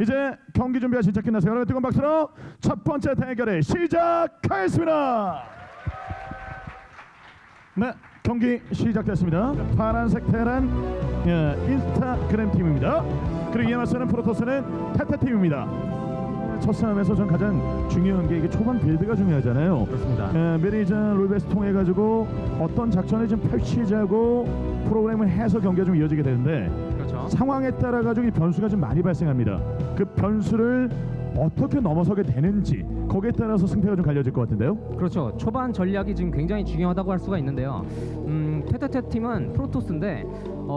이제 경기 준비가 진짜 끝났어요. 여러분 뜨거운 박수로 첫 번째 대결을 시작하겠습니다. 네, 경기 시작됐습니다. 파란색 테란 인스타그램 팀입니다. 그리고 이에 맞서는 프로토스는 테테 팀입니다. 첫 싸움에서 전 가장 중요한 게 이게 초반 빌드가 중요하잖아요. 그렇습니다. 미리 이제 롤베스 통해 가지고 어떤 작전을 좀 펼치자고 프로그램을 해서 경기가 좀 이어지게 되는데 그렇죠. 상황에 따라 가지고 이 변수가 좀 많이 발생합니다. 그 변수를 어떻게 넘어서게 되는지 거기에 따라서 승패가 좀 갈려질 것 같은데요. 그렇죠. 초반 전략이 지금 굉장히 중요하다고 할 수가 있는데요. 테테테 팀은 프로토스인데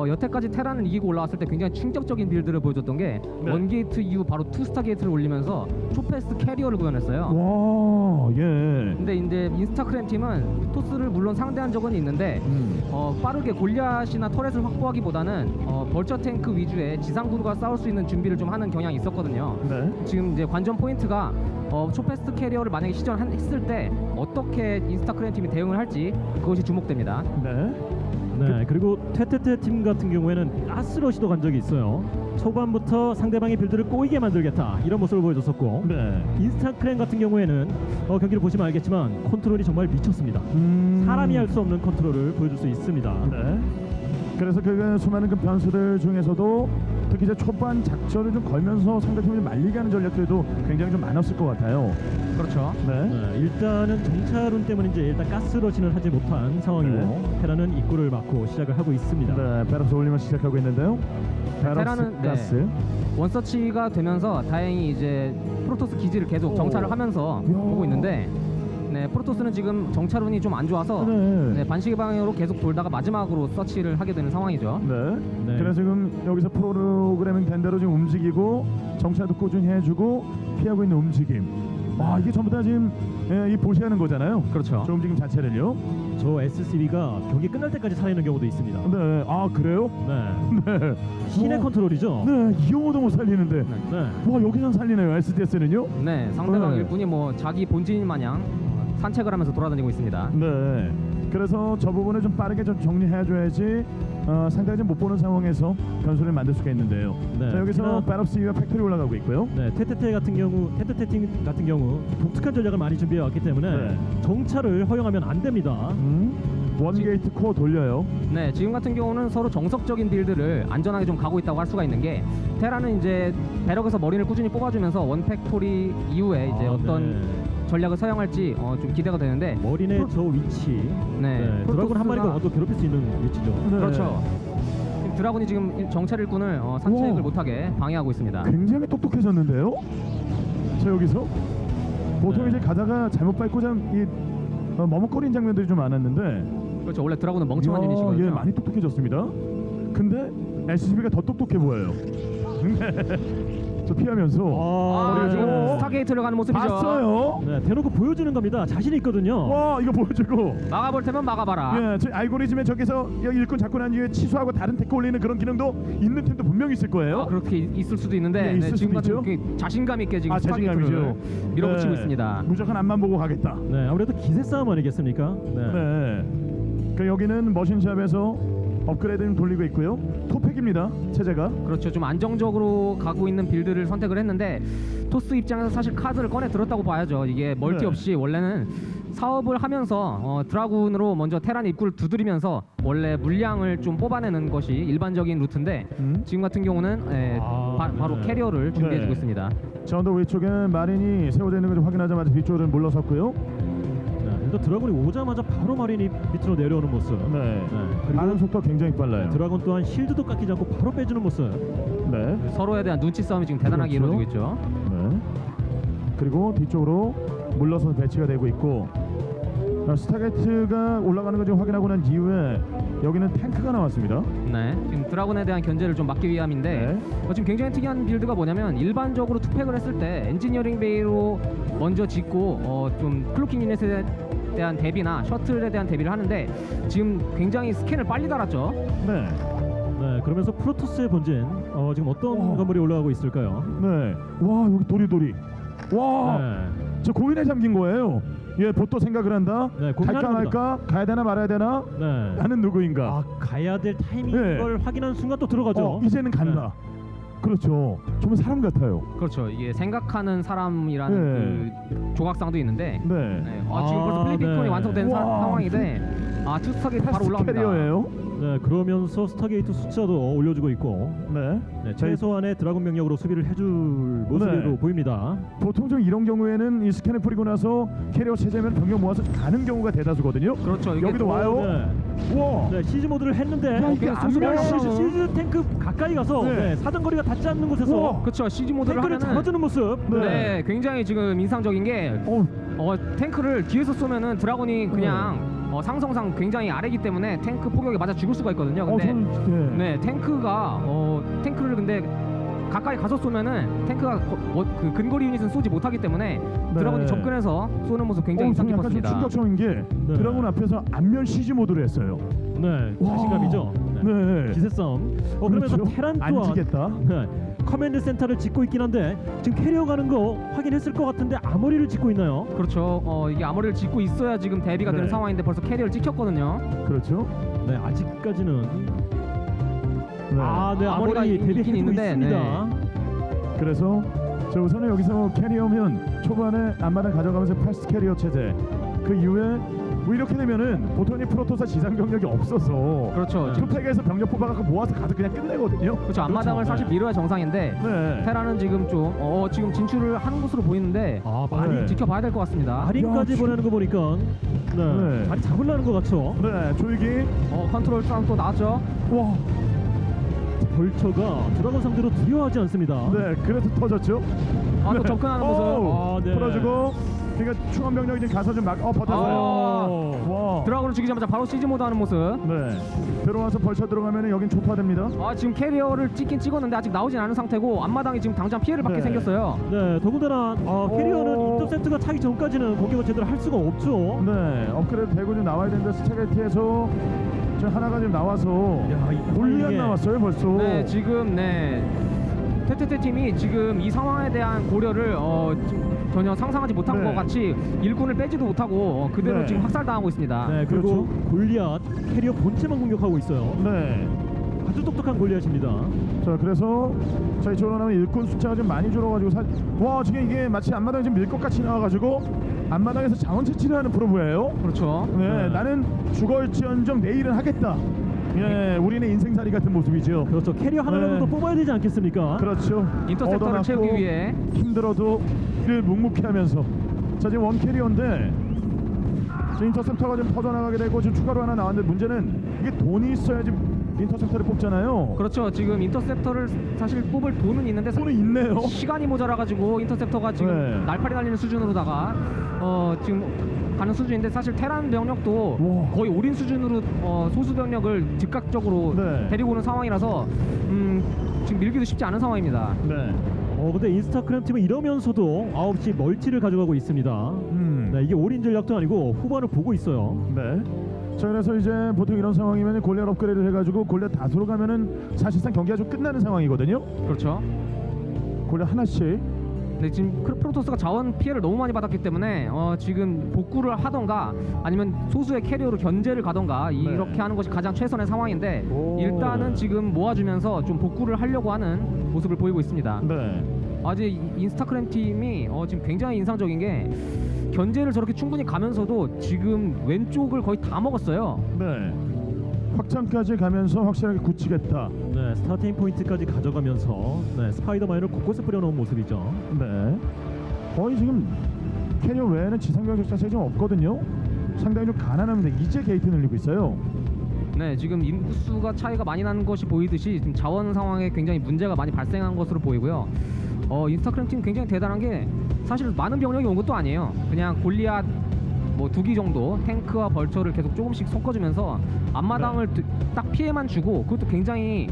여태까지 테란을 이기고 올라왔을 때 굉장히 충격적인 빌드를 보여줬던 게 네. 원게이트 이후 바로 투스타 게이트를 올리면서 초패스 캐리어를 구현했어요. 와, 예. 근데 이제 인스타그램 팀은 토스를 물론 상대한 적은 있는데 빠르게 골리앗이나 터렛을 확보하기보다는 벌처 탱크 위주의 지상군과 싸울 수 있는 준비를 좀 하는 경향이 있었거든요. 네. 지금 이제 관전 포인트가 초패스트 캐리어를 만약에 시전했을 때 어떻게 인스타그램 팀이 대응을 할지 그것이 주목됩니다. 네. 네, 그리고 테테테 팀 같은 경우에는 가스러시도 간 적이 있어요. 초반부터 상대방의 빌드를 꼬이게 만들겠다 이런 모습을 보여줬었고, 네. 인스타크램 같은 경우에는 경기를 보시면 알겠지만 컨트롤이 정말 미쳤습니다. 사람이 할 수 없는 컨트롤을 보여줄 수 있습니다. 네. 그래서 그 수많은 그 변수들 중에서도 특히 이제 초반 작전을 좀 걸면서 상대팀을 말리게 하는 전략들도 굉장히 좀 많았을 것 같아요. 그렇죠. 네. 네, 일단은 정찰운 때문에 이제 일단 가스러시는 하지 못한 상황이고, 네. 테라는 입구를 막고 시작을 하고 있습니다. 네, 베럭스 올리면 시작하고 있는데요. 베럭스 테라는 가스. 원서치가 되면서 다행히 이제 프로토스 기지를 계속 정찰을 하면서 보고 있는데, 네, 프로토스는 지금 정찰운이 좀 안 좋아서 네. 반시계 방향으로 계속 돌다가 마지막으로 서치를 하게 되는 상황이죠. 네. 네. 그래서 지금 여기서 프로그래밍 된 대로 지금 움직이고 정찰도 꾸준히 해주고 피하고 있는 움직임. 와, 이게 전부 다 지금 이 보시하는 거잖아요. 그렇죠. 저 움직임 자체를요. 저 SCB가 경기 끝날 때까지 살아있는 경우도 있습니다. 네. 아, 그래요? 네, 네. 신의 와, 컨트롤이죠. 네, 이 경우도 못 살리는데. 네. 와, 여기선 살리네요. SDS는요. 네, 상대방 네. 일꾼이 뭐 자기 본진 마냥 산책을 하면서 돌아다니고 있습니다. 네. 그래서 저 부분을 좀 빠르게 좀 정리해줘야지 상대가 좀 못 보는 상황에서 변수를 만들 수가 있는데요. 네. 자, 여기서 베럭스 이와 팩토리 올라가고 있고요. 네, 테테테 같은 경우, 테테테 팀 같은 경우 독특한 전략을 많이 준비해 왔기 때문에 네. 정찰을 허용하면 안 됩니다. 원게이트 코어 돌려요. 네, 지금 같은 경우는 서로 정석적인 빌드를 안전하게 좀 가고 있다고 할 수가 있는 게, 테라는 이제 배럭에서 머리를 꾸준히 뽑아주면서 원팩토리 이후에 이제 어떤 네. 전략을 사용할지 좀 기대가 되는데, 머리내 저 위치, 네, 드라군 한 마리가 프로토스가- 얻어 괴롭힐 수 있는 위치죠. 네. 그렇죠. 지금 드라군이 지금 정찰 일꾼을 산책을 우와. 못하게 방해하고 있습니다. 굉장히 똑똑해졌는데요. 자, 여기서 보통 네. 이제 가다가 잘못 밟고 이 머뭇거리는 장면들이 좀 많았는데, 그렇죠. 원래 드라군은 멍청한 이야, 유닛이거든요. 예, 많이 똑똑해졌습니다. 근데 SCB가 더 똑똑해 보여요. 저 피하면서 아, 지금 어? 스타게이트를 가는 모습이죠. 봤어요. 네, 대놓고 보여주는 겁니다. 자신이 있거든요. 와, 이거 보여주고. 막아볼 테면 막아봐라. 예, 저 알고리즘에 저기서 여기 일꾼 잡고 난 이후에 취소하고 다른 데크 올리는 그런 기능도 있는 팀도 분명히 있을 거예요. 그렇게 있을 수도 있는데, 네, 있을 지금 수도 같은 있죠. 그 자신감 있게 지금 자신감이죠. 스타게이트를 밀어붙이고 있습니다. 무조건 앞만 보고 가겠다. 네, 아무래도 기세 싸움 아니겠습니까? 네. 네. 그 여기는 머신샵에서 업그레이드를 돌리고 있고요. 토팩입니다. 체제가. 그렇죠. 좀 안정적으로 가고 있는 빌드를 선택을 했는데, 토스 입장에서 사실 카드를 꺼내 들었다고 봐야죠. 이게 멀티 네. 없이 원래는 사업을 하면서 드라군으로 먼저 테란 입구를 두드리면서 원래 물량을 좀 뽑아내는 것이 일반적인 루트인데, 지금 같은 경우는 바로 네. 캐리어를 준비해주고 네. 있습니다. 저 언덕 위쪽에 마린이 세워져 있는 걸 좀 확인하자마자 뒤쪽으로 물러섰고요. 네, 일단 드라군이 오자마자 바로 마린이 밑으로 내려오는 모습. 네. 그리고 반응 속도가 굉장히 빨라요. 드라군 또한 실드도 깎이지 않고 바로 빼주는 모습. 네. 서로에 대한 눈치 싸움이 지금 대단하게 그렇죠. 이루어지고 있죠. 네. 그리고 뒤쪽으로 물러서 배치가 되고 있고, 스타게이트가 올라가는 걸 지금 확인하고 난 이후에 여기는 탱크가 나왔습니다. 네, 지금 드라군에 대한 견제를 좀 막기 위함인데, 지금 굉장히 특이한 빌드가 뭐냐면, 일반적으로 투팩을 했을 때 엔지니어링 베이로 먼저 짓고 좀 클로킹 유닛에 대한 대비나 셔틀에 대한 대비를 하는데, 지금 굉장히 스캔을 빨리 달았죠. 네. 네, 그러면서 프로토스의 본진 지금 어떤 와. 건물이 올라가고 있을까요? 네. 와, 여기 도리도리. 와, 네. 저 고민에 잠긴 거예요. 예, 보또 생각을 한다. 네, 갈까 고민하는 말까, 가야 되나 말아야 되나. 네. 나는 누구인가. 아, 가야 될 타이밍인 네. 걸 확인하는 순간 또 들어가죠. 이제는 간다. 그렇죠. 정말 사람 같아요. 그렇죠. 이게 생각하는 사람이라는 그 조각상도 있는데 네. 네. 지금 벌써 플리피콘이 네. 완성된 와. 상황인데 투스타게이트 바로 패스트 올라갑니다. 캐리어예요. 네, 그러면서 스타게이트 숫자도 올려주고 있고 네. 네, 최소한의 드라군 명령으로 수비를 해줄 모습으로 네. 보입니다. 보통 좀 이런 경우에는 이 스캔을 뿌리고 나서 캐리어 체제면 병력 모아서 가는 경우가 대다수거든요. 그렇죠. 이게 여기도 와요. 네. 와. 네, 시즈 모드를 했는데 야, 이게 안면 소수가 시즈 탱크 가까이 가서 네. 네, 사정거리가 닿지 않는 곳에서 우와. 그렇죠. CG 모드를 탱크를 하면은 잡아주는 모습. 네, 굉장히 지금 인상적인 게 탱크를 뒤에서 쏘면은 드라곤이 그냥 상성상 굉장히 아래기 때문에 탱크 포격에 맞아 죽을 수가 있거든요. 근데 네, 탱크를 근데 가까이 가서 쏘면은 탱크가 그 근거리 유닛은 쏘지 못하기 때문에 드라곤이 접근해서 쏘는 모습 굉장히 인상 약간 좀 깊었습니다. 충격적인 게 네. 드라곤 앞에서 안면 시즈 모드를 했어요. 네, 와. 자신감이죠. 네. 기세성. 그러면서 그렇죠. 테란 안 또한 지겠다. 네, 커맨드 센터를 짓고 있긴 한데 지금 캐리어 가는 거 확인했을 것 같은데 아머리를 짓고 있나요? 그렇죠. 이게 아머리를 짓고 있어야 지금 대비가 네. 되는 상황인데 벌써 캐리어를 찍혔거든요. 그렇죠. 네, 아직까지는 네. 네, 아머리가 아머리 있긴 대비해주고 있는데, 있습니다. 그래서 자 우선은 여기서 캐리어면 초반에 앞마당 가져가면서 패스트 캐리어 체제. 그 이후에 뭐 이렇게 되면은 보통이 프로토스 지상 병력이 없어서 그렇죠. 지금 투팩에서 병력 뽑아갖고 모아서 가서 그냥 끝내거든요. 그렇죠. 앞마당을 그렇죠. 사실 밀어야 정상인데 네. 테라는 지금 좀 지금 진출을 하는 것으로 보이는데 많이 네. 지켜봐야 될 것 같습니다. 마린까지 야, 보내는 거 보니까 네. 많이 잡으려는 것 같죠. 네. 조이기. 컨트롤 싸움 또 나왔죠. 와. 벌처가 드라곤 상대로 두려워하지 않습니다. 네. 그래서 터졌죠. 또 접근하는 모습. 오, 네. 풀어주고. 그러니까 충원 병력이 이제 가서 좀 막 버텼어요. 와. 드라곤을 죽이자마자 바로 시즈 모드 하는 모습. 네. 들어와서 벌쳐 들어가면은 여긴 초파됩니다. 지금 캐리어를 찍긴 찍었는데 아직 나오진 않은 상태고 앞마당이 지금 당장 피해를 받게 네. 생겼어요. 네, 더군다나 캐리어는 오. 인터셉트가 차기 전까지는 공격을 제대로 할 수가 없죠. 네. 업그레이드 되고 좀 나와야 되는데 스타게이트에서 지금 하나가 좀 나와서 야, 이 골리앗 타이밍에 나왔어요 벌써. 네, 지금 테테테 팀이 지금 이 상황에 대한 고려를 전혀 상상하지 못한 네. 것 같이 일꾼을 빼지도 못하고 그대로 네. 지금 학살당하고 있습니다. 네, 그리고 그렇죠. 골리앗 캐리어 본체만 공격하고 있어요. 네. 아주 똑똑한 골리앗입니다. 자 그래서 자 이쪽으로 나면 일꾼 숫자가 좀 많이 줄어가지고 와 지금 이게 마치 앞마당에 지금 밀 것 같이 나와가지고 앞마당에서 자원 채취를 하는 프로브예요. 그렇죠. 네, 나는 죽을지언정 내일은 하겠다. 예, 우리는 인생살이 같은 모습이죠. 그렇죠. 캐리어 하나라도 네. 더 뽑아야 되지 않겠습니까? 그렇죠. 인터셉터를 얻어맞고 채우기 위해 힘들어도 이를 묵묵히 하면서 자 지금 원 캐리어인데 지금 인터셉터가 좀 퍼져나가게 되고 지금 추가로 하나 나왔는데 문제는 이게 돈이 있어야지 인터셉터를 뽑잖아요. 그렇죠. 지금 인터셉터를 사실 뽑을 돈은 있는데 돈이 있네요. 시간이 모자라가지고 인터셉터가 지금 네. 날파리 달리는 수준으로다가 지금 가는 수준인데 사실 테란 병력도 와. 거의 올인 수준으로 소수 병력을 즉각적으로 네. 데리고 오는 상황이라서 지금 밀기도 쉽지 않은 상황입니다. 네. 근데 인스타크램 팀은 이러면서도 9시 멀티를 가져가고 있습니다. 네, 이게 올인 전략도 아니고 후반을 보고 있어요. 네. 자 그래서 이제 보통 이런 상황이면 골리앗 업그레이드를 해가지고 골리앗 다수로 가면은 사실상 경기가 좀 끝나는 상황이거든요. 그렇죠. 골리앗 하나씩. 네, 지금 프로토스가 자원 피해를 너무 많이 받았기 때문에 지금 복구를 하던가 아니면 소수의 캐리어로 견제를 가던가 이렇게 하는 것이 가장 최선의 상황인데 오. 일단은 지금 모아주면서 좀 복구를 하려고 하는 모습을 보이고 있습니다. 네. 아직 인스타크램 팀이 지금 굉장히 인상적인 게 견제를 저렇게 충분히 가면서도 지금 왼쪽을 거의 다 먹었어요. 네. 확장까지 가면서 확실하게 굳히겠다. 네, 스타팅 포인트까지 가져가면서 스파이더마인을 곳곳에 뿌려놓은 모습이죠. 네. 거의 지금 캐리어 외에는 지상병력 자체가 좀 없거든요. 상당히 좀 가난합니다. 이제 게이트 늘리고 있어요. 네, 지금 인구수가 차이가 많이 나는 것이 보이듯이 지금 자원 상황에 굉장히 문제가 많이 발생한 것으로 보이고요. 인스타크램 팀 굉장히 대단한 게 사실 많은 병력이 온 것도 아니에요. 그냥 골리앗 뭐 2기 정도 탱크와 벌처를 계속 조금씩 섞어주면서 앞마당을 딱 피해만 주고 그것도 굉장히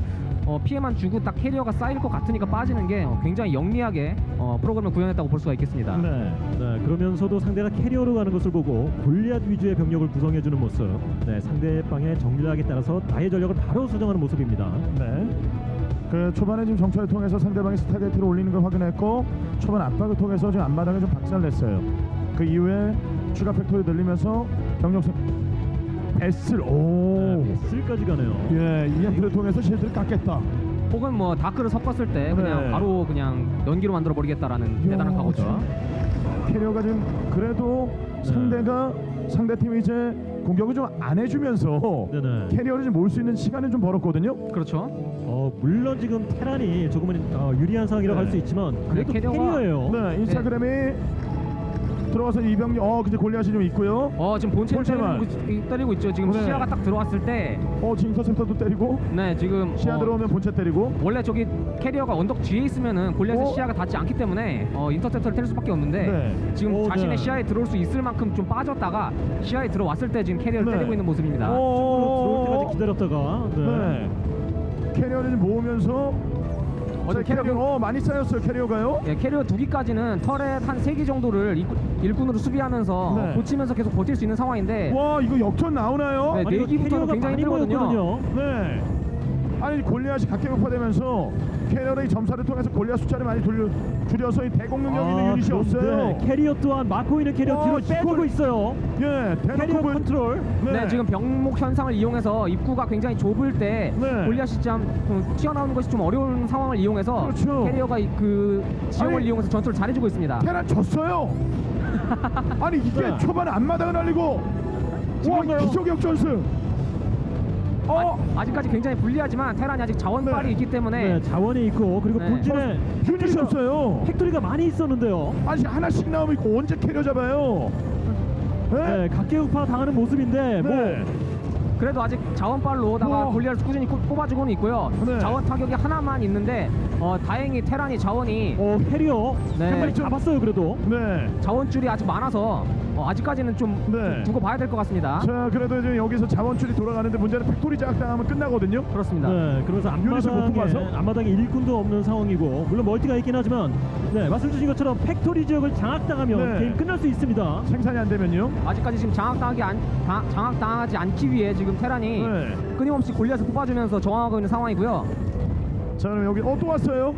피해만 주고 딱 캐리어가 쌓일 것 같으니까 빠지는 게 굉장히 영리하게 프로그램을 구현했다고 볼 수가 있겠습니다. 네. 네, 그러면서도 상대가 캐리어로 가는 것을 보고 골리앗 위주의 병력을 구성해주는 모습. 네, 상대방의 정밀하게 따라서 나의 전력을 바로 수정하는 모습입니다. 네. 그 초반에 지금 정찰을 통해서 상대방이 스타게이트를 올리는 걸 확인했고 초반 압박을 통해서 지금 앞마당에 좀 박살냈어요. 그 이후에 추가 팩토리 늘리면서 병력 S를 네, 베슬까지 가네요. EMP를 통해서 실드를 깎겠다. 혹은 뭐 다크를 섞었을 때 그냥 네. 바로 그냥 연기로 만들어 버리겠다라는 대단한 각오죠. 캐리어가 지금 그래도 상대가 상대팀이 이제 공격을 좀 안 해주면서 네네. 캐리어를 좀 모을 수 있는 시간을 좀 벌었거든요. 그렇죠. 물론 지금 테란이 조금은 유리한 상황이라고 네. 할 수 있지만 그래도 캐리어가- 캐리어예요. 네, 인스타그램이 들어와서 이병리 그제 골리앗이 좀 있고요. 지금 본체를 본체만. 때리고 있죠. 지금 네. 시야가 딱 들어왔을 때, 지금 인터셉터도 때리고 네 지금 시야 들어오면 본체 때리고. 원래 저기 캐리어가 언덕 뒤에 있으면은 골리앗의 어? 시야가 닿지 않기 때문에 인터셉터를 때릴 수밖에 없는데 네. 지금 자신의 네. 시야에 들어올 수 있을 만큼 좀 빠졌다가 시야에 들어왔을 때 지금 캐리어를 네. 때리고 있는 모습입니다. 들어올 때까지 기다렸다가 네. 캐리어를 좀 모으면서 어제 캐리어 많이 쌓였어요. 캐리어가요. 예, 캐리어 2기까지는 터렛 한 3기 정도를 일꾼으로 수비하면서 네. 고치면서 계속 버틸 수 있는 상황인데 와, 이거 역전 나오나요? 네, 아니, 내기부터는 캐리어가 굉장히 많이 힘들거든요. 모였거든요. 네. 아니 골리앗이 각계격파되면서 캐리어의 점사를 통해서 골리앗 숫자를 많이 줄여서 이 대공 능력 있는 유닛이 그런데 없어요. 캐리어 또한 막고 있는 캐리어 뒤로 이걸- 빼주고 있어요. 예, 캐리어 대놓고 볼. 컨트롤. 네, 지금 병목 현상을 이용해서 입구가 굉장히 좁을 때 네. 골리앗이 좀 튀어나오는 것이 좀 어려운 상황을 이용해서 그렇죠. 캐리어가 그 지형을 아니, 이용해서 전투를 잘해주고 있습니다. 테란 졌어요. 아니 이게 네. 초반에 앞마당을 날리고 와, 지금요? 기적 역전승. 아직까지 굉장히 불리하지만 테란이 아직 자원빨이 네. 있기 때문에 네, 자원이 있고 그리고 네. 본진에 유닛이 없어요. 팩토리가 많이 있었는데요. 아니 하나씩 나오면 이거 언제 캐리어 잡아요? 네? 네, 각계우파 당하는 모습인데 네. 그래도 아직 자원빨로다가 우와. 골리앗을 꾸준히 뽑아주고는 있고요. 네. 자원 타격이 하나만 있는데 다행히 테란이 자원이 캐리어 네. 한 마리 잡았어요. 그래도 네. 자원줄이 아직 많아서 아직까지는 좀 네. 두고 봐야 될 것 같습니다. 자, 그래도 이제 여기서 자원줄이 돌아가는데 문제는 팩토리 장악당하면 끝나거든요. 그렇습니다. 네, 그러면서 유닛을 못 뽑아서? 앞마당에 일꾼도 없는 상황이고 물론 멀티가 있긴 하지만 네, 말씀 주신 것처럼 팩토리 지역을 장악당하면 네. 게임 끝날 수 있습니다. 생산이 안 되면요. 아직까지 지금 장악당하지 않기 위해 지금 테란이 네. 끊임없이 골리앗을 뽑아주면서 저항하고 있는 상황이고요. 자, 그럼 여기 또 왔어요.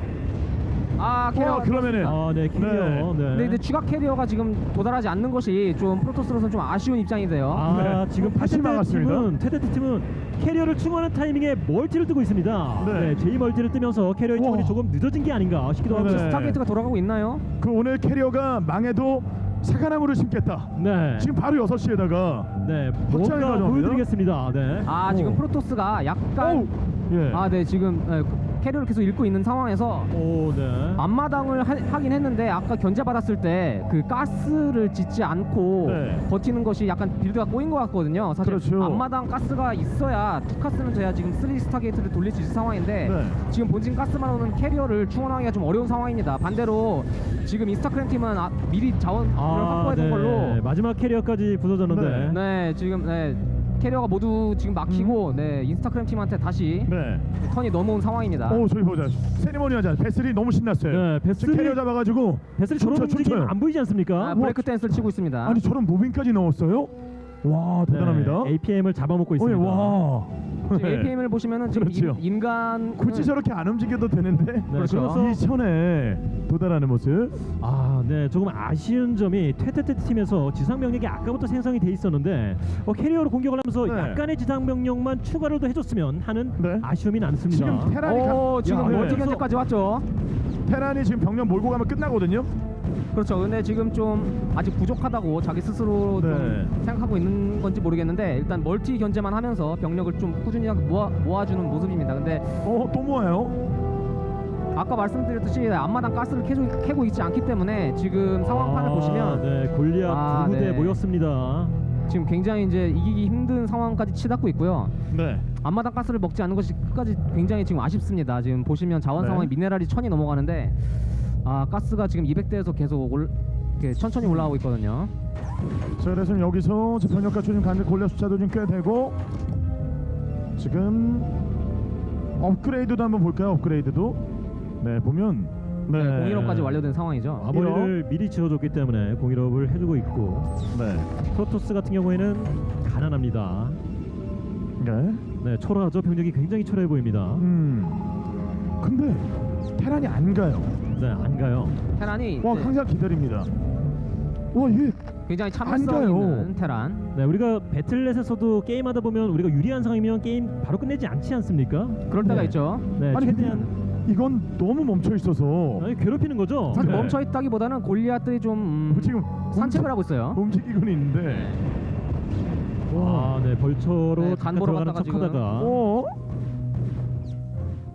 캐리어 그러면은 네, 캐리어. 네. 근데 이제 추가 캐리어가 지금 도달하지 않는 것이 좀 프로토스로서는 좀 아쉬운 입장이 돼요. 네. 지금 다시 막았습니다. 테테트 팀은 캐리어를 충원하는 타이밍에 멀티를 뜨고 있습니다. 네. 네, 제 멀티를 뜨면서 캐리어의 충원이 우와. 조금 늦어진 게 아닌가 싶기도 하고. 네. 스타게이트가 돌아가고 있나요? 그 오늘 캐리어가 망해도 사과나무를 심겠다. 네. 지금 바로 6시에다가 네, 확장이 뭔가 가져옵니다. 보여드리겠습니다. 네. 지금 프로토스가 약간 예. 네 지금 캐리어를 계속 잃고 있는 상황에서 네. 앞마당을 하긴 했는데 아까 견제받았을 때 그 가스를 짓지 않고 네. 버티는 것이 약간 빌드가 꼬인 것 같거든요. 사실 그렇죠. 앞마당 가스가 있어야 투카스는 돼야 지금 3 스타게이트를 돌릴 수 있을 상황인데 네. 지금 본진 가스만으로는 캐리어를 충원하기가 좀 어려운 상황입니다. 반대로 지금 인스타크램 팀은 미리 자원을 확보해둔 걸로 마지막 캐리어까지 부서졌는데. 네 지금 캐리어가 모두 지금 막히고 인스타크램 팀한테 다시 네. 턴이 넘어온 상황입니다. 저희 보자. 세리머니 하자. 베슬이 너무 신났어요. 네, 지금 베슬이- 캐리어 잡아가지고 베슬이 저런 춤춰요, 움직임 춤춰요. 안 보이지 않습니까? 브레이크 댄스를 치고 있습니다. 아니 저런 무빙까지 넣었어요? 와, 대단합니다. 네, APM을 잡아먹고 있습니다. 와. 지금 네. APM을 보시면은 지금 그렇죠. 인간 굳이 저렇게 안 움직여도 되는데 그렇죠. 그래서- 이 천에 도달하는 모습. 네, 조금 아쉬운 점이 테테테 팀에서 지상 병력이 아까부터 생성이 돼 있었는데 캐리어로 공격을 하면서 네. 약간의 지상 병력만 추가로 더 해줬으면 하는 네. 아쉬움이 남습니다. 지금 테란이 지금 야, 멀티 네. 견제까지 왔죠. 테란이 지금 병력 몰고 가면 끝나거든요. 그렇죠. 근데 지금 좀 아직 부족하다고 자기 스스로 네. 좀 생각하고 있는 건지 모르겠는데 일단 멀티 견제만 하면서 병력을 좀 꾸준히 모아주는 모습입니다. 근데 또 모아요. 아까 말씀드렸듯이 앞마당 가스를 캐고 있지 않기 때문에 지금 상황판을 보시면 네, 골리앗 두 부대 네. 모였습니다. 지금 굉장히 이제 이기기 힘든 상황까지 치닫고 있고요. 네. 앞마당 가스를 먹지 않는 것이 끝까지 굉장히 지금 아쉽습니다. 지금 보시면 자원 네. 상황이 미네랄이 1000이 넘어가는데 가스가 지금 200대에서 계속 이렇게 천천히 올라가고 있거든요. 자, 그래서 여기서 병력 갖추 좀 가는데 골리앗 숫자도 좀 꽤 되고 지금 업그레이드도 한번 볼까요? 업그레이드도 보면 네, 015까지 완료된 상황이죠. 아머리를 미리 지어줬기 때문에 공일업을 해주고 있고 네. 프로토스 같은 경우에는 가난합니다. 네. 네, 초라하죠. 병력이 굉장히 초라해 보입니다. 근데 테란이 안 가요. 네, 안 가요. 테란이 와, 이제 항상 기다립니다. 와, 이게 굉장히 안 참을성 가요. 있는 테란. 네, 우리가 배틀넷에서도 게임하다 보면 우리가 유리한 상황이면 게임 바로 끝내지 않지 않습니까? 그럴 때가 네. 있죠. 네, 아니 근데 최대한 이건 너무 멈춰 있어서 아니, 괴롭히는 거죠. 사실 네. 멈춰 있다기보다는 골리앗들이 좀 지금 산책을 하고 있어요. 움직이고는 있는데. 아, 네, 벌처로 네, 잠깐 간보러 들어가는 갔다가 지금. 척하다가 어?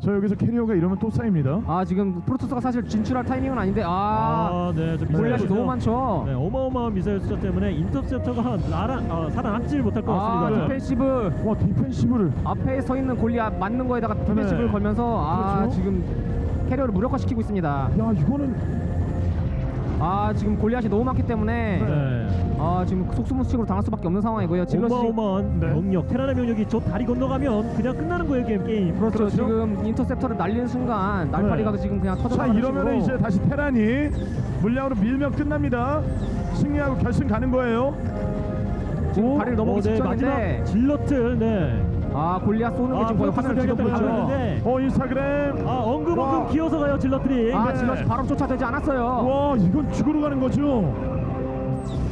자 여기서 캐리어가 이러면 또 쌓입니다. 아 지금 프로토스가 사실 진출할 타이밍은 아닌데 네, 저 골리앗이 미사일 너무 많죠. 네, 어마어마한 미사일 숫자 때문에 인터셉터가 살아남질 못할 것 아 같습니다. 디펜시브 와 디펜시브를 앞에 서 있는 골리앗 맞는 거에다가 디펜시브를 네. 걸면서 그렇죠. 지금 캐리어를 무력화시키고 있습니다. 야 이거는 지금 골리앗이 너무 많기 때문에 네. 지금 속수무책으로 당할 수밖에 없는 상황이고요. 질럿이 어마어마한 네. 병력, 테란의 병력이 저 다리 건너가면 그냥 끝나는 거예요, 게임. 그렇죠. 그렇죠. 지금 인터셉터를 날리는 순간 날파리가 지금 그냥 자 터져나가는 이러면은 이제 다시 테란이 물량으로 밀면 끝납니다. 승리하고 결승 가는 거예요. 지금 다리를 넘어오기 네, 직전인데 마지막 질럿을 네. 골리앗 쏘는 게 지금 거의 화면을 프로토스 뒤덮고 병력들 있죠. 가고 인스타그램. 엉금엉금 와. 기어서 가요, 질럿들이. 네. 질럿이 바로 쫓아되지 않았어요. 와 이건 죽으러 가는 거죠.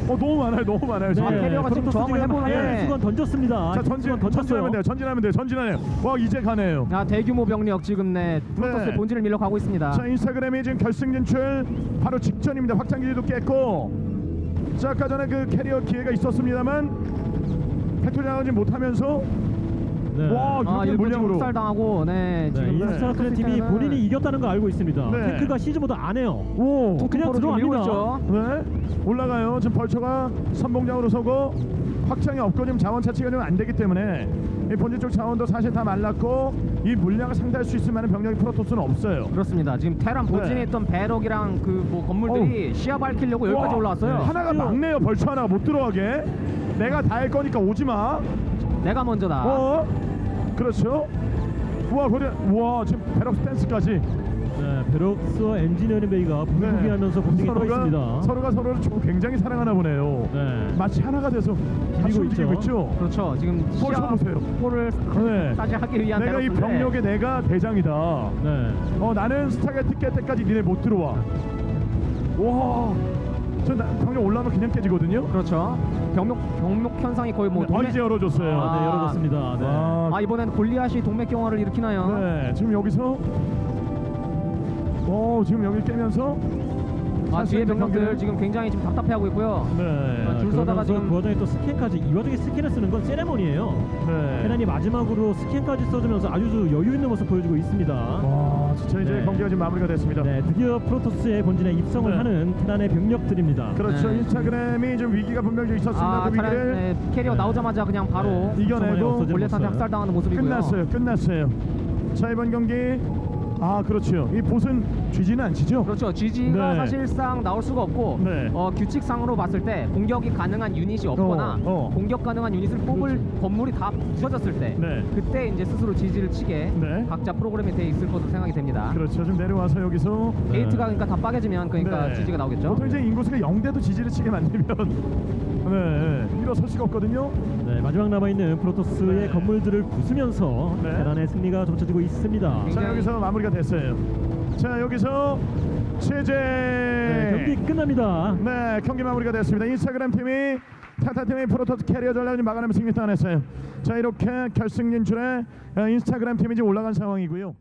너무 많아요, 너무 많아요. 지금. 캐리어가 지금 프로토스 저항을 해보는데. 하늘 수건 던졌습니다. 자 전진하면 돼요. 전진하면 돼요. 전진하네요. 와 이제 가네요. 대규모 병력 지금 프로토스 네. 본진을 밀려 가고 있습니다. 자 인스타그램이 지금 결승 진출 바로 직전입니다. 확장 기지도 깼고. 자 아까 전에 그 캐리어 기회가 있었습니다만 팩토리 나가지 못하면서 네. 와 이렇게 일본 지금 물량으로. 흡살당하고 네, 지금 인스타그램 팀이 본인이 이겼다는 거 알고 있습니다. 네. 탱크가 시즈모드 안 해요. 오. 그냥 톡톡으로 밀고 들어갑니다. 있죠. 네 올라가요. 지금 벌처가 선봉장으로 서고 확장이 없고 지금 자원 차치가 좀 안 되기 때문에 이 본진 쪽 자원도 사실 다 말랐고 이 물량을 상대할 수 있을 만한 병력이 프로토스는 없어요. 그렇습니다. 지금 테란 본진에 네. 있던 배럭이랑 그 뭐 건물들이 시야 밝히려고 여기까지 와, 올라왔어요. 네. 하나가 막네요. 벌처 하나가 못 들어가게. 내가 다 할 거니까 오지 마. 내가 먼저다. 그렇죠. 와 지금 베럭 스탠스까지. 네, 베럭스와 엔지니어링 베이가 부비부비하면서 공격에 떠 있습니다. 서로가 서로를 굉장히 사랑하나 보네요. 네. 마치 하나가 돼서 같이 비비고 움직이고 있죠. 그렇죠. 지금 볼 쳐보세요. 골을 네. 다시 하기 위한 내가 이 베럭스인데 병력에 내가 대장이다. 네. 나는 스타게티 깰 때까지 니네 못 들어와. 와, 저 병력 올라오면 그냥 깨지거든요. 그렇죠. 병력 현상이 거의 뭐 이제 열어줬어요. 네, 열어줬습니다. 네. 이번에는 골리앗이 동맥 경화를 일으키나요? 네, 지금 여기서 지금 여기 깨면서 뒤에 사실 병력들 경기는- 지금 굉장히 지금 답답해하고 있고요. 네, 줄 서다가 지금 그 와중에 또 스캔까지 이 와중에 스캔을 쓰는 건 세레머니예요. 네. 테란이 마지막으로 스캔까지 써주면서 아주 여유 있는 모습 보여주고 있습니다. 와, 진짜 이제 네. 경기가 지금 마무리가 됐습니다. 네, 드디어 프로토스의 본진에 입성을 네. 하는 테란의 병력들입니다. 그렇죠. 네. 인스타그램이 좀 위기가 분명히 좀 있었습니다. 그 테란 위기를 캐리어 나오자마자 그냥 바로 네. 이겨내고 없어지는 골리앗한테 모습. 학살당하는 모습이고요. 끝났어요. 자 이번 경기 그렇죠. 이 보스는 쥐지는 않지죠? 그렇죠. GG가 네. 사실상 나올 수가 없고 네. 규칙상으로 봤을 때 공격이 가능한 유닛이 없거나 공격 가능한 유닛을 뽑을 건물이 다 부서졌을 때 네. 그때 이제 스스로 지지를 치게 네. 각자 프로그램이 돼 있을 것으로 생각이 됩니다. 그렇죠. 좀 내려와서 여기서 게이트가 그러니까 다 빠개지면 그러니까 네. 지지가 나오겠죠. 보통 이제 인구수가 0대도 지지를 치게 만들면 일어설 수가 없거든요. 네, 마지막 남아있는 프로토스의 네. 건물들을 부수면서 네. 테란의 승리가 점쳐지고 있습니다. 자 여기서 마무리가 됐어요. 자 여기서 최재 경기 끝납니다. 네 경기 마무리가 됐습니다. 인스타그램 팀이 타타팀이 프로토스 캐리어 전략을 막아내며 승리 따냈어요. 자 이렇게 결승 진출에 인스타그램 팀이 지금 올라간 상황이고요.